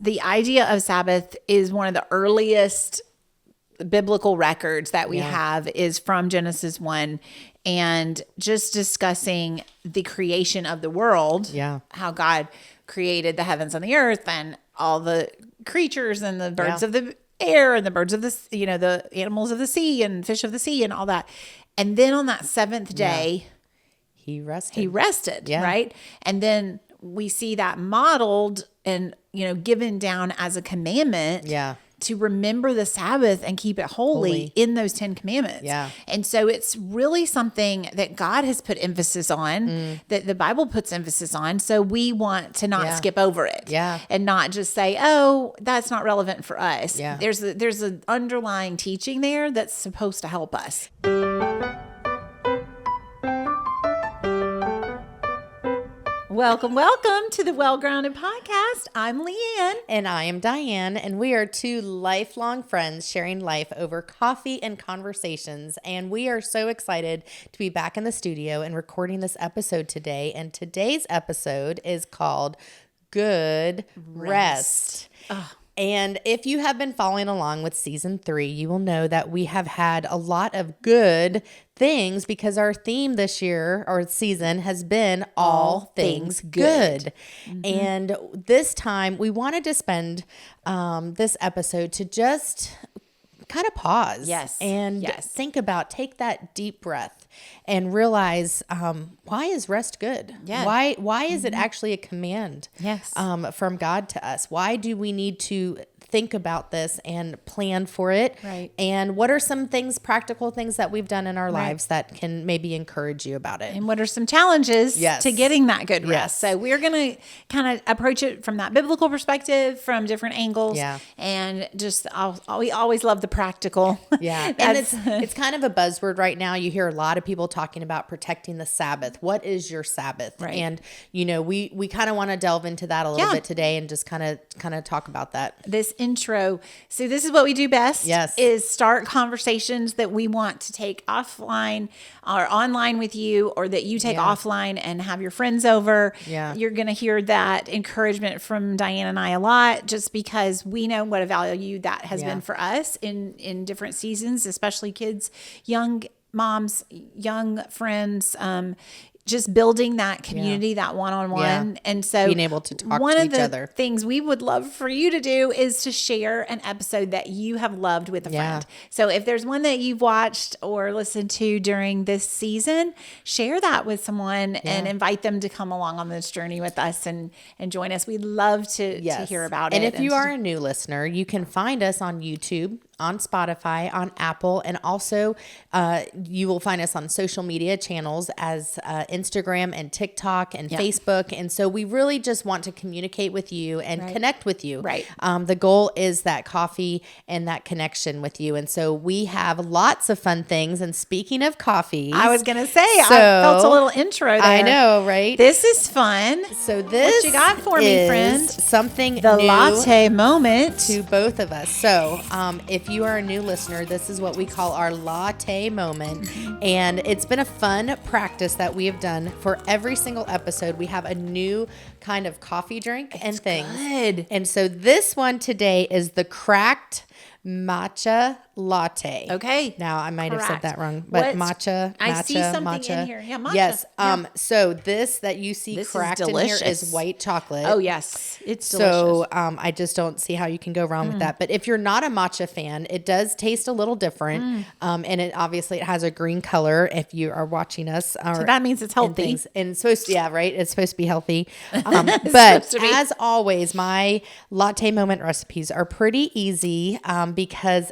the idea of Sabbath is one of the earliest biblical records that we have is from Genesis 1, and just discussing the creation of the world, how God created the heavens and the earth and all the creatures and the birds of the air and the birds of the, the animals of the sea and fish of the sea and all that. And then on that seventh day, he rested, right? And then we see that modeled and, given down as a commandment to remember the Sabbath and keep it holy in those 10 commandments. Yeah. And so it's really something that God has put emphasis on, that the Bible puts emphasis on. So we want to not skip over it and not just say, oh, that's not relevant for us. Yeah. There's an underlying teaching there that's supposed to help us. Welcome to the Well Grounded Podcast. I'm Leigh Ann. And I am Diane, and we are two lifelong friends sharing life over coffee and conversations. And we are so excited to be back in the studio and recording this episode today. And today's episode is called Good Rest. Oh. And if you have been following along with season 3, you will know that we have had a lot of good things because our theme this year or season has been all things good. Mm-hmm. And this time we wanted to spend this episode to just kind of pause and think about, take that deep breath and realize, why is rest good? Yeah. Why is it actually a command from God to us? Why do we need to think about this and plan for it? Right. And what are some practical things that we've done in our lives that can maybe encourage you about it? And what are some challenges to getting that good rest? So we're going to kind of approach it from that biblical perspective, from different angles. Yeah. And just, we always love the practical. Yeah. And it's kind of a buzzword right now. You hear a lot of people talking about protecting the Sabbath. What is your Sabbath? Right. And, we kind of want to delve into that a little bit today and just kind of talk about that. This intro. So this is what we do best. Yes. Is start conversations that we want to take offline or online with you, or that you take offline and have your friends over. Yeah. You're going to hear that encouragement from Diane and I a lot, just because we know what a value that has been for us in different seasons, especially kids, young moms, young friends, just building that community, that one-on-one. Yeah. And so being able to talk to each other. One of the things we would love for you to do is to share an episode that you have loved with a friend. So if there's one that you've watched or listened to during this season, share that with someone and invite them to come along on this journey with us and join us. We'd love to hear about it. And if you are a new listener, you can find us on YouTube, on Spotify, on Apple, and also you will find us on social media channels as Instagram and TikTok and Facebook. And so we really just want to communicate with you and connect with you. Right. The goal is that coffee and that connection with you. And so we have lots of fun things. And speaking of coffee, I was going to say, I felt a little intro there. I know, right? This is fun. So this what you got for me, friend? Something the new latte moment to both of us. So if you are a new listener, this is what we call our latte moment. And it's been a fun practice that we have done for every single episode. We have a new kind of coffee drink and things. Good. And so this one today is the cracked matcha latte. Okay. Now I might have said that wrong, but matcha. I see something in here. Yeah, matcha. Yes. So this that you see cracked in here is white chocolate. Oh yes, it's delicious. So I just don't see how you can go wrong with that. But if you're not a matcha fan, it does taste a little different. And it obviously it has a green color. If you are watching us, so that means it's healthy. And it's supposed to, it's supposed to be healthy. But as always, my latte moment recipes are pretty easy because.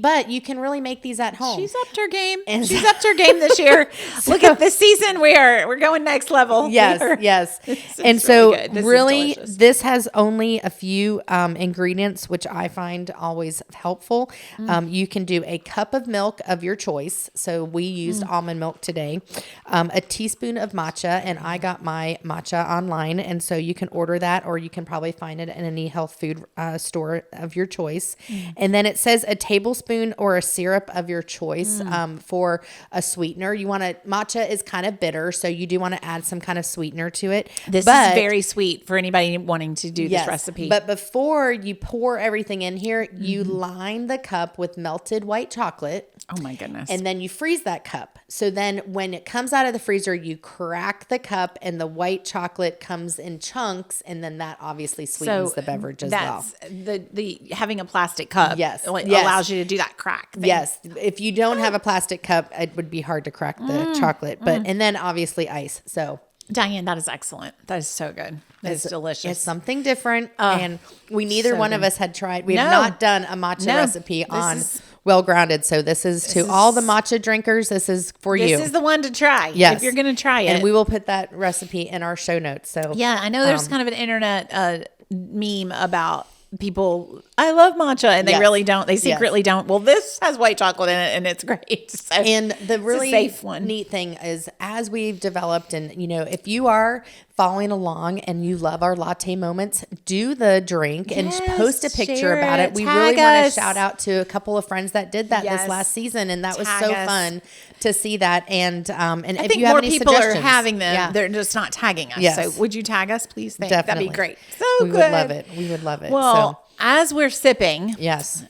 But you can really make these at home. She's upped her game. She's upped her game this year. Look at this season. We're going next level. Yes. And so really, this has only a few ingredients, which I find always helpful. You can do a cup of milk of your choice. So we used almond milk today. A teaspoon of matcha, and I got my matcha online. And so you can order that, or you can probably find it in any health food store of your choice. And then it says a tablespoon or a syrup of your choice for a sweetener. Matcha is kind of bitter, so you do want to add some kind of sweetener to it. This is very sweet for anybody wanting to do this recipe. But before you pour everything in here, you line the cup with melted white chocolate. Oh my goodness. And then you freeze that cup. So then when it comes out of the freezer, you crack the cup and the white chocolate comes in chunks. And then that obviously sweetens the beverage as well. The having a plastic cup allows you to do that crack thing. Yes. If you don't have a plastic cup, it would be hard to crack the chocolate. And then obviously ice. So Diane, that is excellent. That is so good. It's delicious. It's something different. And we neither one of us had tried. We have not done a matcha recipe on Well Grounded. So this is all the matcha drinkers. This is for you. This is the one to try. Yes. If you're going to try it. And we will put that recipe in our show notes. So yeah, I know there's kind of an internet meme about people, I love matcha, and they really don't. They secretly don't. Well, this has white chocolate in it, and it's great. So and the really safe one. Neat thing is, as we've developed, and if you are following along and you love our latte moments, do the drink and post a picture about it. We really want to shout out to a couple of friends that did that this last season, and that was so fun to see that. And I think if you have more any people suggestions, are having them. They're just not tagging us. Yes. So would you tag us, please? Definitely. That'd be great. We would love it. We would love it. Well, as we're sipping,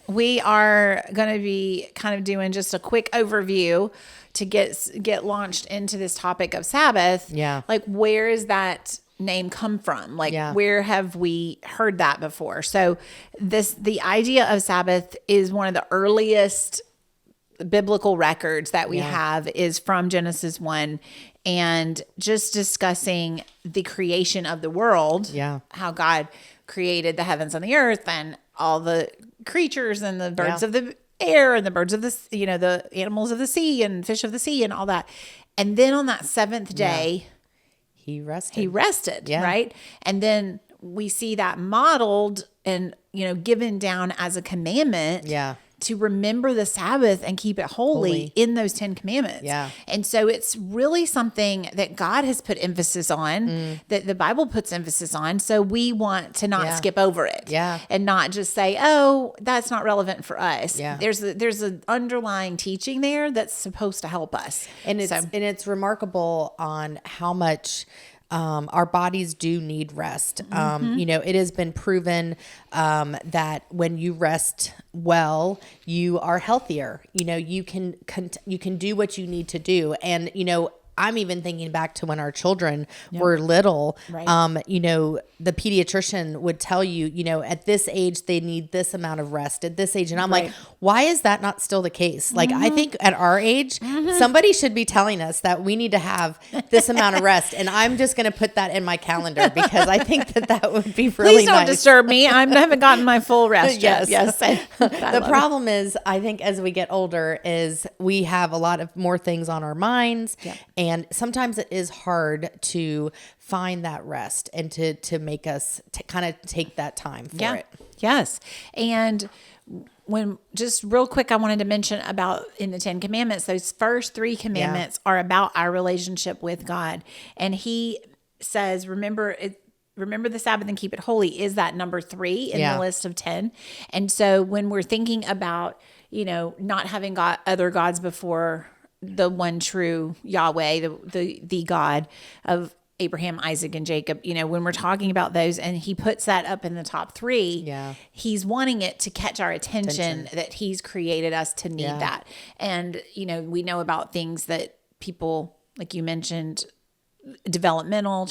we are going to be kind of doing just a quick overview to get launched into this topic of Sabbath. Yeah. Like, where is that name come from? Like, where have we heard that before? So the idea of Sabbath is one of the earliest biblical records that we have is from Genesis 1, and just discussing the creation of the world, how God created the heavens and the earth and all the creatures and the birds of the air and the birds of the, the animals of the sea and fish of the sea and all that. And then on that seventh day, he rested, right? And then we see that modeled and, given down as a commandment to remember the Sabbath and keep it holy in those 10 commandments. Yeah. And so it's really something that God has put emphasis on, that the Bible puts emphasis on. So we want to not skip over it and not just say, oh, that's not relevant for us. Yeah. There's an underlying teaching there that's supposed to help us. And it's remarkable on how much our bodies do need rest. It has been proven that when you rest well, you are healthier. You can do what you need to do. And, I'm even thinking back to when our children were little. Right. The pediatrician would tell you, at this age, they need this amount of rest at this age. And I'm like, why is that not still the case? Like, I think at our age, somebody should be telling us that we need to have this amount of rest. And I'm just going to put that in my calendar because I think that would be really nice. Please don't disturb me. I haven't gotten my full rest yet. Yes. The problem is, I think as we get older is we have a lot of more things on our minds. Yeah. And sometimes it is hard to find that rest and to make us kind of take that time for it. Yes. And when just real quick, I wanted to mention about in the 10 commandments, those first 3 commandments are about our relationship with God. And he says, remember the Sabbath and keep it holy is that number 3 in the list of 10. And so when we're thinking about, not having other gods before the one true Yahweh, the God of Abraham, Isaac, and Jacob, when we're talking about those, and he puts that up in the top 3, he's wanting it to catch our attention that he's created us to need that. And, we know about things that people, like you mentioned, child developmental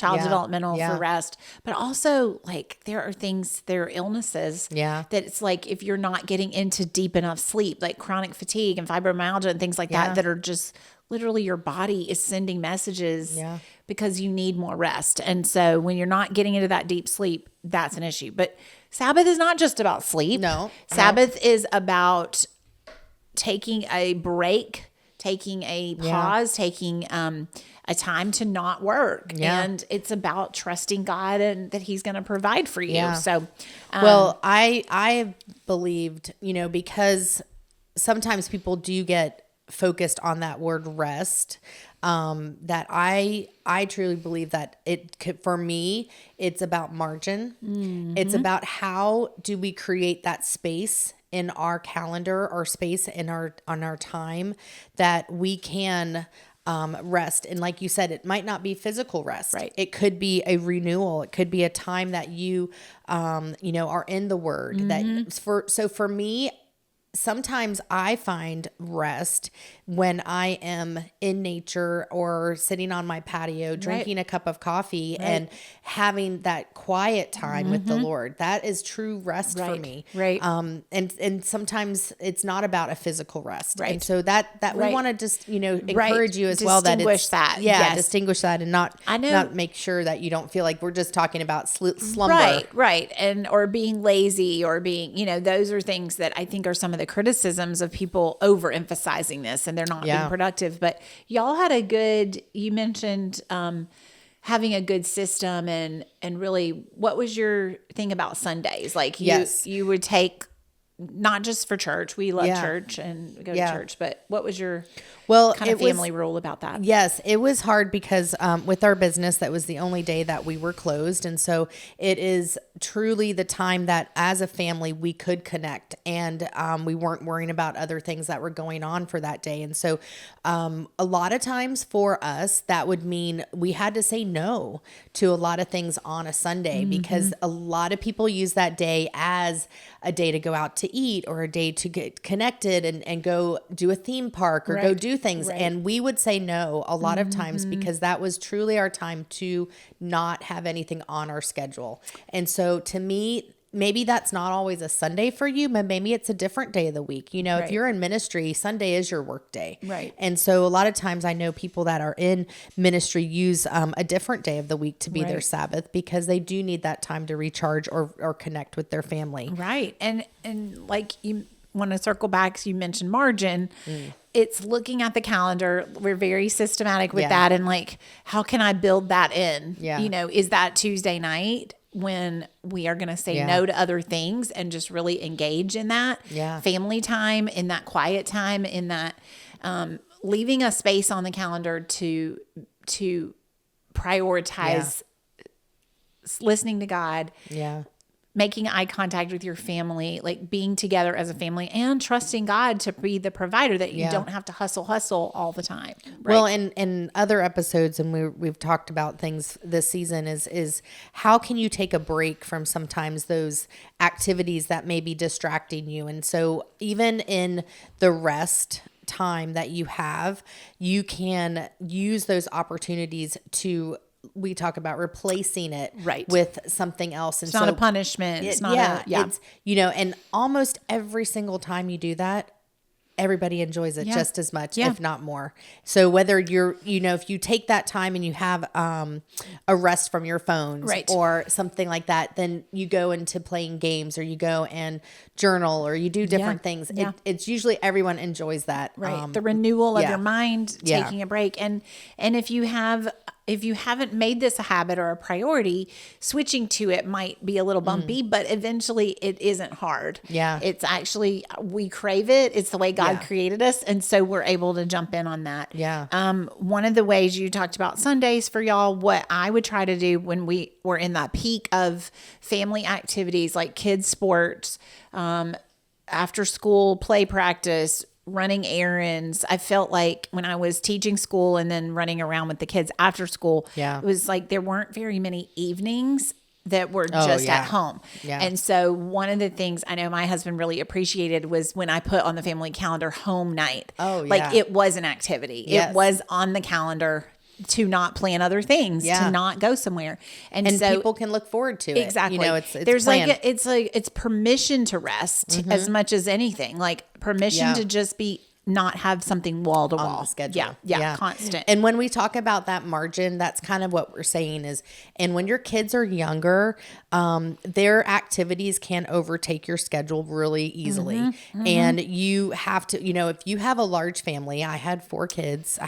for rest, but also like there are illnesses that it's like if you're not getting into deep enough sleep, like chronic fatigue and fibromyalgia and things like that are just literally your body is sending messages because you need more rest. And so when you're not getting into that deep sleep, that's an issue. But Sabbath is not just about sleep. No. Sabbath is about taking a break, taking a pause, taking a time to not work. And it's about trusting God and that he's going to provide for you. So, well, I believed, because sometimes people do get focused on that word rest. that I truly believe that it could, for me, it's about margin. It's about how do we create that space in our calendar or space in on our time that we can rest. And like you said, it might not be physical rest. Right. It could be a renewal. It could be a time that you, are in the Word. So for me, sometimes I find rest when I am in nature or sitting on my patio, drinking a cup of coffee and having that quiet time with the Lord. That is true rest for me. Right. And sometimes it's not about a physical rest. Right. And so that we want to just, encourage you as well. Distinguish that. Yes. Distinguish that and not make sure that you don't feel like we're just talking about slumber. Right. And, or being lazy or being, those are things that I think are some of the criticisms of people overemphasizing this and they're not being productive. But y'all had you mentioned, having a good system and really, what was your thing about Sundays? Like you would take, not just for church, we love church and go to church, but what was your kind of family rule about that? Yes, it was hard because with our business, that was the only day that we were closed. And so it is truly the time that as a family, we could connect and we weren't worrying about other things that were going on for that day. And so a lot of times for us, that would mean we had to say no to a lot of things on a Sunday because a lot of people use that day as a day to go out to eat or a day to get connected and go do a theme park or go do things. And we would say no a lot of times because that was truly our time to not have anything on our schedule. And so to me, maybe that's not always a Sunday for you, but maybe it's a different day of the week. If you're in ministry, Sunday is your work day. Right. And so a lot of times I know people that are in ministry use a different day of the week to be their Sabbath because they do need that time to recharge or connect with their family. Right. And like you want to circle back, so you mentioned margin. It's looking at the calendar. We're very systematic with that. And like, how can I build that in? Yeah. Is that Tuesday night when we are going to say no to other things and just really engage in that family time, in that quiet time, in that leaving a space on the calendar to prioritize listening to God, making eye contact with your family, like being together as a family and trusting God to be the provider, that you don't have to hustle all the time. Right? Well, in other episodes, and we've talked about things this season is how can you take a break from sometimes those activities that may be distracting you? And so even in the rest time that you have, you can use those opportunities to, we talk about replacing it with something else. And it's not a punishment. It's not it's, and almost every single time you do that, everybody enjoys it just as much, if not more. So whether you're, if you take that time and you have a rest from your phones or something like that, then you go into playing games or you go and journal or you do different things. It's usually everyone enjoys that. Right. The renewal of your mind, taking a break. And if you haven't made this a habit or a priority, switching to it might be a little bumpy, but eventually it isn't hard. Yeah. It's actually, we crave it. It's the way God created us. And so we're able to jump in on that. Yeah. One of the ways you talked about Sundays for y'all, what I would try to do when we were in that peak of family activities like kids sports, after school play practice, running errands. I felt like when I was teaching school and then running around with the kids after school, it was like there weren't very many evenings that were just at home. Yeah. And so one of the things I know my husband really appreciated was when I put on the family calendar home night. Like it was an activity. Yes. It was on the calendar to not plan other things, to not go somewhere. And so people can look forward to it. Exactly. It's there's planned. it's permission to rest as much as anything, like permission to just be, not have something wall to wall schedule. Yeah. Constant. And when we talk about that margin, that's kind of what we're saying is, and when your kids are younger, their activities can overtake your schedule really easily. And you have to, if you have a large family, I have 4 kids,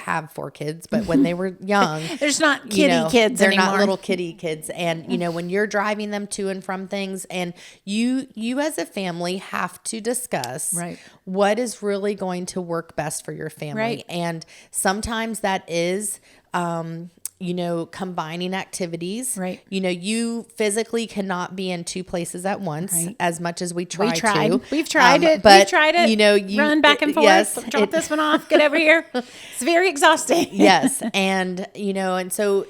but when they were young, there's not kitty kids they're anymore. not little kitty kids. And, when you're driving them to and from things, and you as a family have to discuss what is really going to work best for your family. Right. And sometimes that is, combining activities. Right. You physically cannot be in two places at once, Right. as much as we try tried. to. We've tried it. But, We've tried it. You run back and forth. Yes, Drop this one off. Get over here. It's very exhausting. Yes. And, and so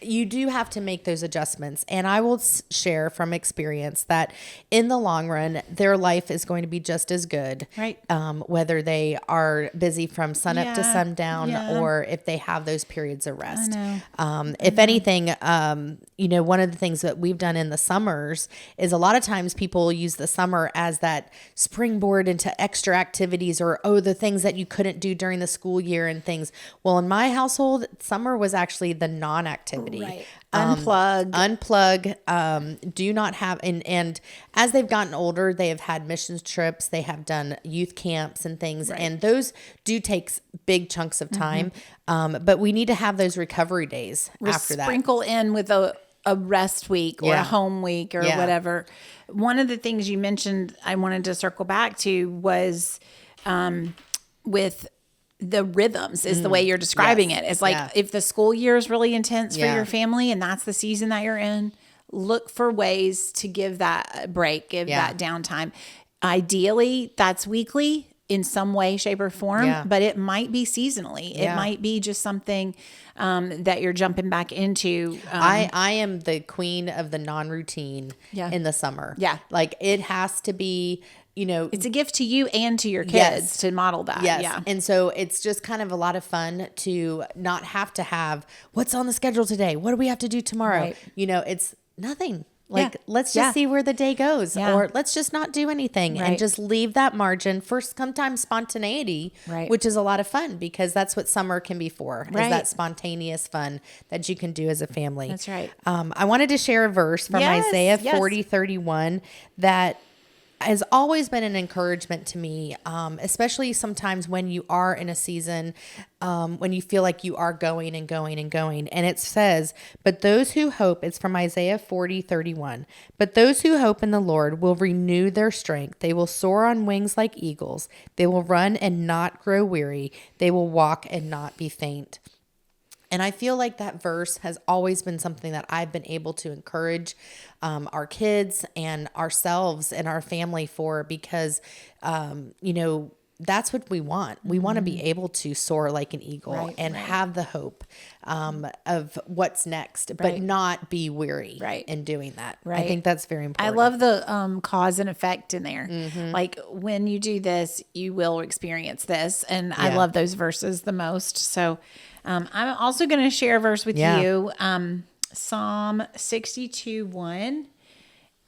you do have to make those adjustments. And I will share from experience that in the long run, their life is going to be just as good. Right. Whether they are busy from sun up to Yeah. sundown Yeah. or if they have those periods of rest. I know. If anything, one of the things that we've done in the summers is a lot of times people use the summer as that springboard into extra activities or, the things that you couldn't do during the school year and things. Well, in my household, summer was actually the non-activity. Right. Unplug. Do not have, and as they've gotten older, they have had missions trips, they have done youth camps and things, Right. and those do take big chunks of time. But we need to have those recovery days after that. Sprinkle in with a rest week or a home week or whatever. One of the things you mentioned I wanted to circle back to was with the rhythms is the way you're describing it. It's like if the school year is really intense for your family and that's the season that you're in, look for ways to give that a break, give that downtime. Ideally, that's weekly in some way, shape, or form, but it might be seasonally. It might be just something that you're jumping back into. I am the queen of the non-routine in the summer. Yeah. Like it has to be, it's a gift to you and to your kids to model that. Yes. Yeah. And so it's just kind of a lot of fun to not have to have what's on the schedule today. What do we have to do tomorrow? Right. It's nothing. Like, let's just see where the day goes or let's just not do anything and just leave that margin for sometimes spontaneity, which is a lot of fun because that's what summer can be for, is that spontaneous fun that you can do as a family. That's right. I wanted to share a verse from Isaiah 40:31 that has always been an encouragement to me, especially sometimes when you are in a season, when you feel like you are going and going and going. And it says, but those who hope, it's from Isaiah 40:31, but those who hope in the Lord will renew their strength. They will soar on wings like eagles. They will run and not grow weary. They will walk and not be faint. And I feel like that verse has always been something that I've been able to encourage our kids and ourselves and our family for because, that's what we want. We want to be able to soar like an eagle and have the hope of what's next, but not be weary in doing that. I think that's very important. I love the cause and effect in there. Like when you do this, you will experience this. And I love those verses the most. So I'm also going to share a verse with you. Psalm 62:1.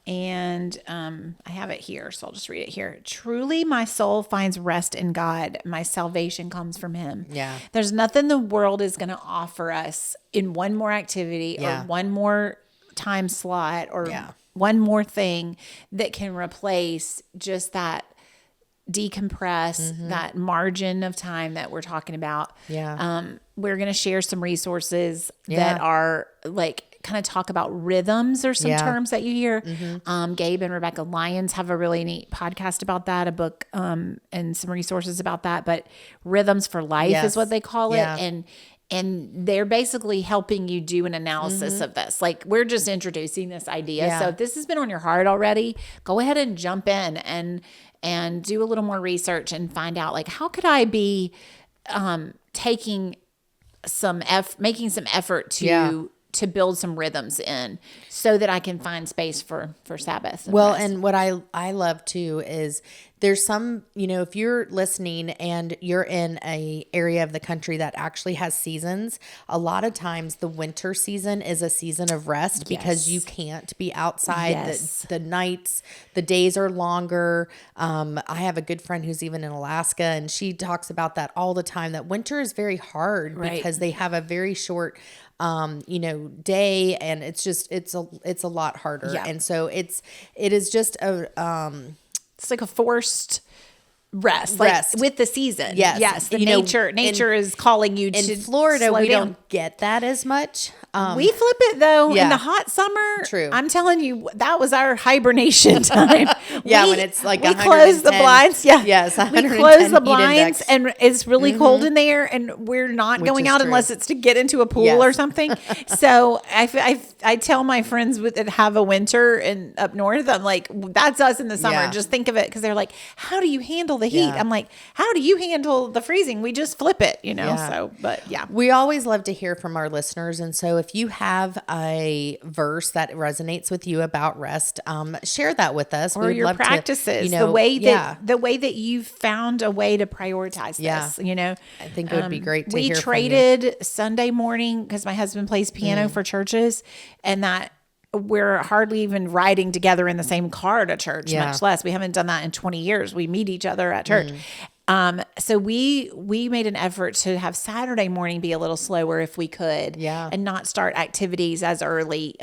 And I have it here, so I'll just read it here. Truly, my soul finds rest in God. My salvation comes from him. Yeah. There's nothing the world is going to offer us in one more activity or one more time slot or one more thing that can replace just that decompress, that margin of time that we're talking about. We're going to share some resources that are like kind of talk about rhythms or some terms that you hear. Gabe and Rebecca Lyons have a really neat podcast about that, a book and some resources about that. But rhythms for life is what they call it. And they're basically helping you do an analysis of this. Like we're just introducing this idea. So if this has been on your heart already, go ahead and jump in and do a little more research and find out like, how could I be making some effort to build some rhythms in so that I can find space for Sabbath. Well, and what I love too is there's some, if you're listening and you're in a area of the country that actually has seasons, a lot of times the winter season is a season of rest because you can't be outside. The nights, the days are longer. I have a good friend who's even in Alaska and she talks about that all the time, that winter is very hard because they have a very short day, and it's a lot harder. And so it is just it's like a forced rest, Rest. like with the season. Yes. Yes. The You know, nature is calling you to In Florida, slow we down. don't get that as much. We flip it though in yeah. the hot summer. True. I'm telling you, that was our hibernation time. Yeah, when it's like we close the 110. blinds. Yeah, Yes, we 110 close the heat blinds, index. and it's really cold in there, and we're not Which going is out true. unless it's to get into a pool Yes. or something. So I tell my friends that have a winter and up north, I'm like, that's us in the summer. Yeah. Just think of it, because they're like, how do you handle the heat? Yeah. I'm like, how do you handle the freezing? We just flip it, you know. Yeah. So, but yeah. We always love to hear from our listeners. And so if you have a verse that resonates with you about rest, share that with us. Or We'd your love to, practices, you know, the way yeah. that you've found a way to prioritize Yeah. this, you know. I think it would be great to we hear from you. traded Sunday morning, because my husband plays piano for churches, and that we're hardly even riding together in the same car to church, Yeah. much less. We haven't done that in 20 years. We meet each other at church. So we made an effort to have Saturday morning be a little slower if we could, Yeah. and not start activities as early.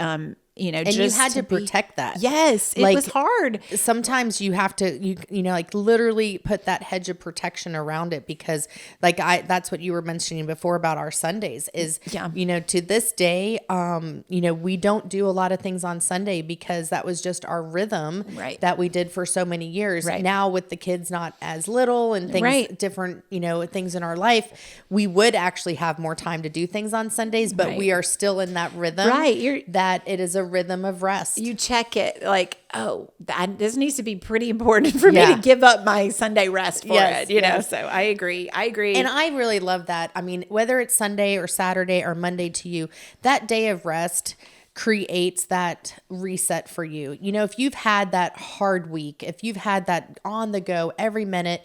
You know, And you had to protect that. Yes, it Like, was hard. Sometimes you have to, you know, like literally put that hedge of protection around it, because like that's what you were mentioning before about our Sundays is, Yeah. you know, to this day, you know, we don't do a lot of things on Sunday because that was just our rhythm Right. that we did for so many years. Right. Now with the kids not as little and things Right. different, you know, things in our life, we would actually have more time to do things on Sundays, but Right. we are still in that rhythm, Right. that it is a rhythm of rest. You check it like, oh, this needs to be pretty important for me Yeah. to give up my Sunday rest for Yes, it, you know? yes. So I agree. And I really love that. I mean, whether it's Sunday or Saturday or Monday to you, that day of rest creates that reset for you. You know, if you've had that hard week, if you've had that on the go every minute,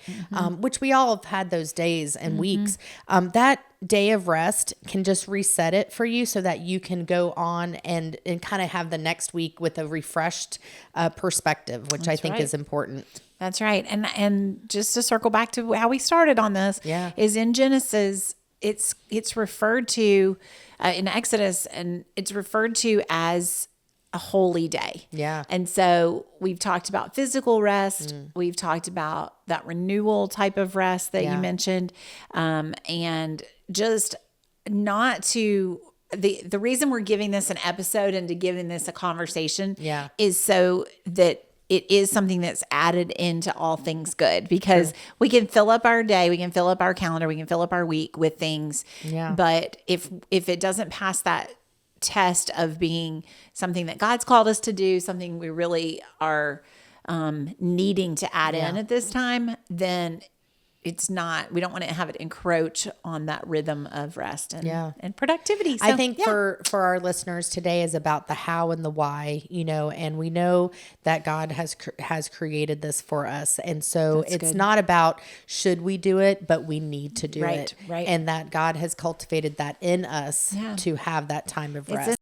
which we all have had those days and weeks, that day of rest can just reset it for you so that you can go on and kind of have the next week with a refreshed perspective, which I think right. is important. That's right. And just to circle back to how we started on this, Yeah. is in Genesis, it's referred to in Exodus, and it's referred to as a holy day. Yeah. And so we've talked about physical rest. We've talked about that renewal type of rest that Yeah. you mentioned. And just not to, the reason we're giving this an episode and to giving this a conversation Yeah. is so that it is something that's added into all things good, because we can fill up our day, we can fill up our calendar, we can fill up our week with things. Yeah. But if it doesn't pass that test of being something that God's called us to do, something we really are needing to add in at this time, then it's not, we don't want to have it encroach on that rhythm of rest and productivity. So, I think for our listeners today is about the how and the why, you know, and we know that God has created this for us. And so it's good. not about should we do it, but we need to do Right, it. right. And that God has cultivated that in us Yeah. to have that time of It's rest.